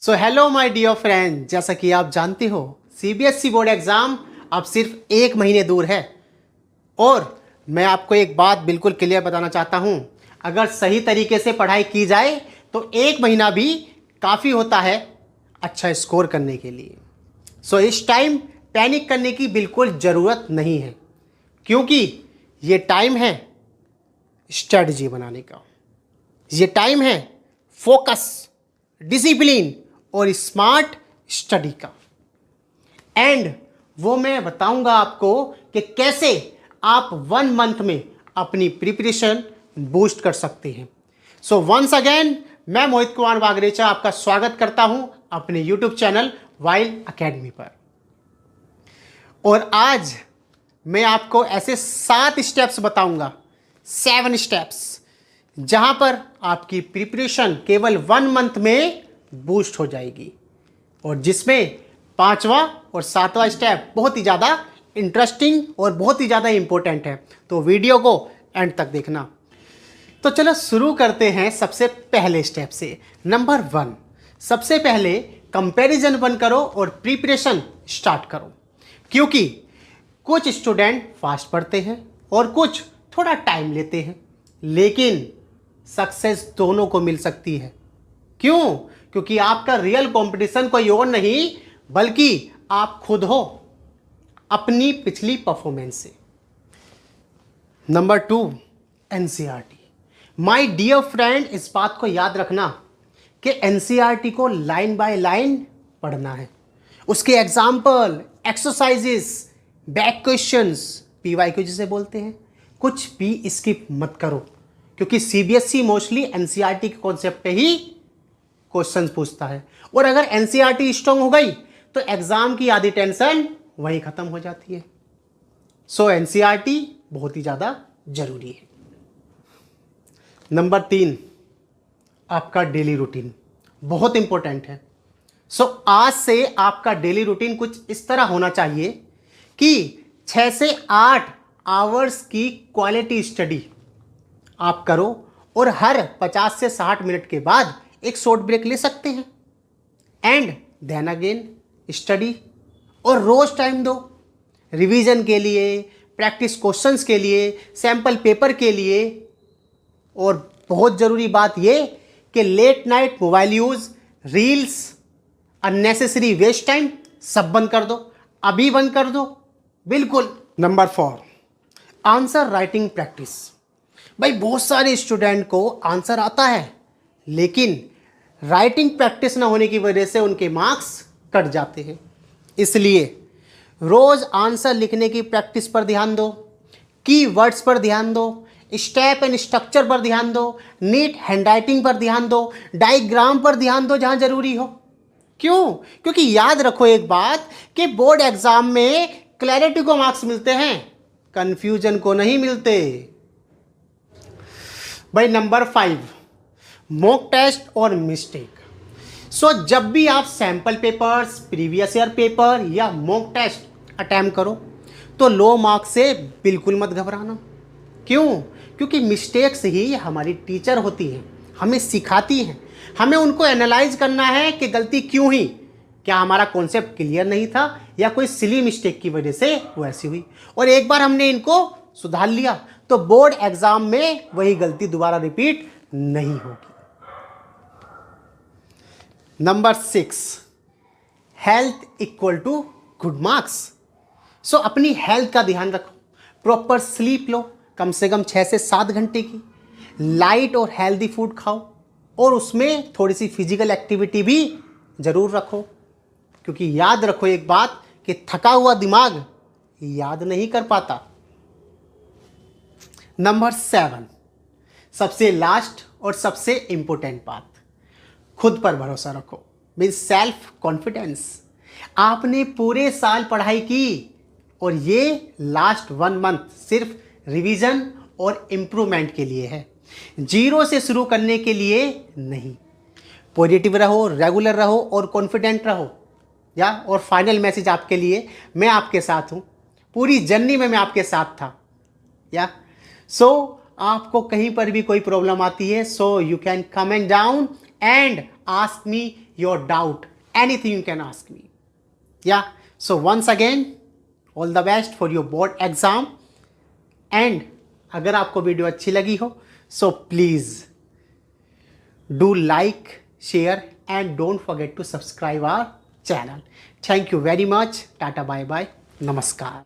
So hello my dear friend, जैसा कि आप जानते हो सीबीएसई बोर्ड एग्ज़ाम अब सिर्फ 1 महीने दूर है और मैं आपको एक बात बिल्कुल क्लियर बताना चाहता हूं। अगर सही तरीके से पढ़ाई की जाए तो 1 महीना भी काफ़ी होता है अच्छा स्कोर करने के लिए। सो इस टाइम पैनिक करने की बिल्कुल ज़रूरत नहीं है, क्योंकि ये टाइम है स्ट्रेटजी बनाने का, ये टाइम है फोकस, डिसिप्लिन और स्मार्ट स्टडी का। एंड वो मैं बताऊंगा आपको कि कैसे आप 1 मंथ में अपनी प्रिपरेशन बूस्ट कर सकते हैं। सो वंस अगेन मैं मोहित कुमार वागरेचा आपका स्वागत करता हूं अपने यूट्यूब चैनल वाइल्ड अकेडमी पर। और आज मैं आपको ऐसे 7 स्टेप्स बताऊंगा, 7 स्टेप्स, जहां पर आपकी प्रिपरेशन केवल 1 मंथ में बूस्ट हो जाएगी और जिसमें 5वां और 7वां स्टेप बहुत ही ज़्यादा इंटरेस्टिंग और बहुत ही ज़्यादा इंपॉर्टेंट है। तो वीडियो को एंड तक देखना। तो चलो शुरू करते हैं सबसे पहले स्टेप से। नंबर 1, सबसे पहले कंपैरिजन बंद करो और प्रिपरेशन स्टार्ट करो, क्योंकि कुछ स्टूडेंट फास्ट पढ़ते हैं और कुछ थोड़ा टाइम लेते हैं, लेकिन सक्सेस दोनों को मिल सकती है। क्यों? क्योंकि आपका रियल कंपटीशन कोई और नहीं बल्कि आप खुद हो अपनी पिछली परफॉर्मेंस से। Number 2, NCERT. My dear friend, इस बात को याद रखना कि एनसीईआरटी को लाइन बाय लाइन पढ़ना है। उसके example, exercises, back questions, PYQ जिसे बोलते हैं, कुछ भी स्किप मत करो, क्योंकि सीबीएसई मोस्टली एनसीईआरटी के कॉन्सेप्ट पे ही क्वेश्चंस पूछता है। और अगर एनसीईआरटी स्ट्रांग हो गई तो एग्जाम की आधी टेंशन वहीं खत्म हो जाती है। सो एनसीईआरटी बहुत ही ज़्यादा जरूरी है। नंबर 3, आपका डेली रूटीन बहुत इंपॉर्टेंट है। सो आज से आपका डेली रूटीन कुछ इस तरह होना चाहिए कि 6 से 8 आवर्स की क्वालिटी स्टडी आप करो और हर 50 से 60 मिनट के बाद एक शॉर्ट ब्रेक ले सकते हैं। एंड देन अगेन स्टडी, और रोज टाइम दो रिवीजन के लिए, प्रैक्टिस क्वेश्चंस के लिए, सैंपल पेपर के लिए। और बहुत ज़रूरी बात ये कि late night mobile use, reels, unnecessary waste time सब बंद कर दो, अभी बंद कर दो बिल्कुल। Number 4, answer writing practice. भाई बहुत सारे स्टूडेंट को आंसर आता है, लेकिन राइटिंग प्रैक्टिस ना होने की वजह से उनके मार्क्स कट जाते हैं। इसलिए रोज आंसर लिखने की प्रैक्टिस पर ध्यान दो, कीवर्ड्स पर ध्यान दो, स्टेप एंड स्ट्रक्चर पर ध्यान दो, नीट हैंडराइटिंग पर ध्यान दो, डायग्राम पर ध्यान दो जहां जरूरी हो। क्यों? क्योंकि याद रखो एक बात कि बोर्ड एग्जाम में क्लैरिटी को मार्क्स मिलते हैं, कंफ्यूजन को नहीं मिलते। भाई नंबर 5, मॉक टेस्ट और मिस्टेक। सो जब भी आप sample papers, previous year paper या मॉक टेस्ट अटेम्प्ट करो तो लो मार्क्स से बिल्कुल मत घबराना। क्यों? क्योंकि मिस्टेक्स ही हमारी टीचर होती हैं, हमें सिखाती हैं। हमें उनको एनालाइज करना है कि गलती क्यों हुई, क्या हमारा कॉन्सेप्ट क्लियर नहीं था या कोई सिली मिस्टेक की वजह से वो ऐसी हुई। और एक बार हमने इनको सुधार लिया तो बोर्ड एग्जाम में वही गलती दोबारा रिपीट नहीं होगी। Number 6, health equal to good marks. So अपनी हेल्थ का ध्यान रखो, प्रॉपर स्लीप लो, कम से कम 6 से 7 घंटे की, लाइट और हेल्दी फूड खाओ और उसमें थोड़ी सी फिजिकल एक्टिविटी भी जरूर रखो, क्योंकि याद रखो एक बात कि थका हुआ दिमाग याद नहीं कर पाता। नंबर 7, सबसे लास्ट और सबसे इंपॉर्टेंट बात, खुद पर भरोसा रखो, मीन्स सेल्फ कॉन्फिडेंस। आपने पूरे साल पढ़ाई की और ये लास्ट 1 मंथ सिर्फ रिवीजन और इम्प्रूवमेंट के लिए है, 0 से शुरू करने के लिए नहीं। पॉजिटिव रहो, रेगुलर रहो और कॉन्फिडेंट रहो। और फाइनल मैसेज आपके लिए, मैं आपके साथ हूँ, पूरी जर्नी में मैं आपके साथ था। आपको कहीं पर भी कोई प्रॉब्लम आती है, so you can comment down and ask me your doubt, anything you can ask me. Yeah, so once again, all the best for your board exam. And अगर आपको वीडियो अच्छी लगी हो, so please do like, share and don't forget to subscribe our channel. Thank you very much. Tata, bye bye. Namaskar.